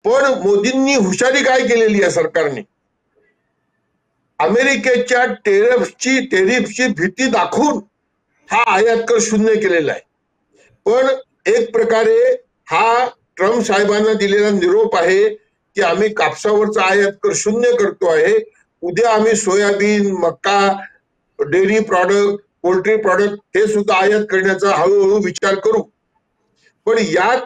पण मोदींनी हुशारी काय केलेली आहे सरकारने, अमेरिकेच्या टेरिफची भीती दाखवून हा आयात कर शून्य केलेला आहे. पण एक प्रकारे हा ट्रम्प साहेबांना दिलेला निरोप आहे की आम्ही कापसावरचा आयात कर शून्य करतो आहे. उद्या आम्ही सोयाबीन, मका, डेअरी प्रॉडक्ट, पोल्ट्री प्रॉडक्ट हे सुद्धा आयात करण्याचा हळूहळू विचार करू. पण यात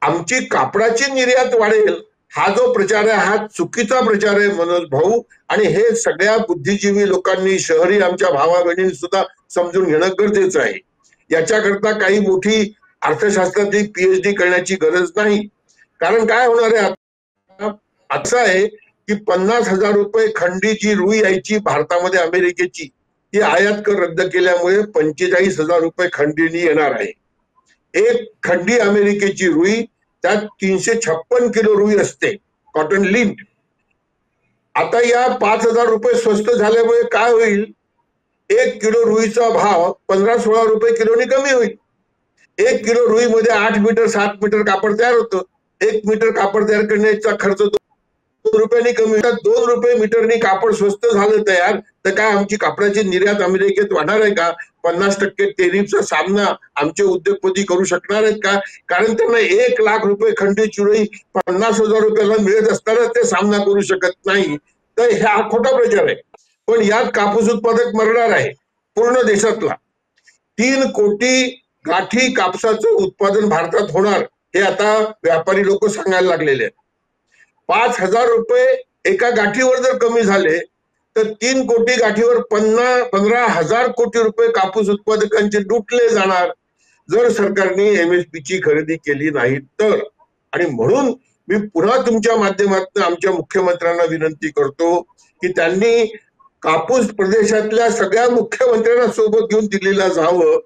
आमची कापडाची निर्यात वाढेल हा जो प्रचार आहे हा चुकीचा प्रचार आहे मनोज भाऊ. आणि हे सगळ्या बुद्धिजीवी लोकांनी, शहरी आमच्या भावा बहिणींनी सुद्धा समजून घेणं गरजेचं आहे. याच्याकरता काही मोठी अर्थशास्त्राची पीएचडी करण्याची गरज नाही. कारण काय होणार आहे असं आहे की 50,000 रुपये खंडी जी रुई यायची भारतामध्ये अमेरिकेची, ती आयात कर रद्द केल्यामुळे 45,000 रुपये खंडीनी येणार आहे. एक खंडी अमेरिकेची रुई, त्यात 356 किलो रुई असते, कॉटन लिंट. आता या 5,000 रुपये स्वस्त झाल्यामुळे काय होईल, 1 किलो रुईचा भाव 15-16 रुपये किलोनी कमी होईल. 1 किलो रुई मध्ये 8 मीटर 7 मीटर कापड तयार होतं. 1 मीटर कापड तयार करण्याचा खर्च 2 रुपयांनी कमी होतात. 2 रुपये मीटरनी कापड स्वस्त झालं तयार, तर काय आमची कापडाची निर्यात अमेरिकेत वाढणार आहे का? 50% टेरिफचा सामना आमचे उद्योगपती करू शकणार आहेत का? कारण त्यांना 1 लाख रुपये खंडी रुई 50,000 रुपयाला मिळत असताना ते सामना करू शकत नाही. तर हा खोटा प्रचार आहे. पण यात कापूस उत्पादक मरणार आहे पूर्ण देशातला. 3 कोटी गाठी कापसाचं उत्पादन भारतात होणार हे आता व्यापारी लोक सांगायला लागलेले आहेत. 5,000 रुपये एका गाठीवर जर कमी झाले तर 3 कोटी गाठीवर 15,000 कोटी रुपये कापूस उत्पादकांचे लुटले जाणार जर सरकारने एमएसपी ची खरेदी केली नाही तर. आणि म्हणून मी पुन्हा तुमच्या माध्यमातून आमच्या मुख्यमंत्र्यांना विनंती करतो की त्यांनी कापूस प्रदेशातल्या सगळ्या मुख्यमंत्र्यांना सोबत घेऊन दिल्लीला जावं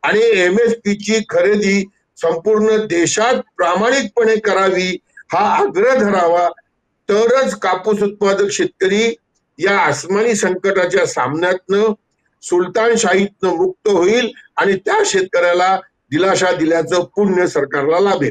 आणि एमएसपी ची खरेदी संपूर्ण देशात प्रामाणिकपणे करावी हा आग्रह धरावा. तरच कापूस उत्पादक शेतकरी या आसमानी संकटाच्या सामन्यातनं, सुलतानशाहीतनं मुक्त होईल आणि त्या शेतकऱ्याला दिलासा दिल्याचं पुण्य सरकारला लाभेल.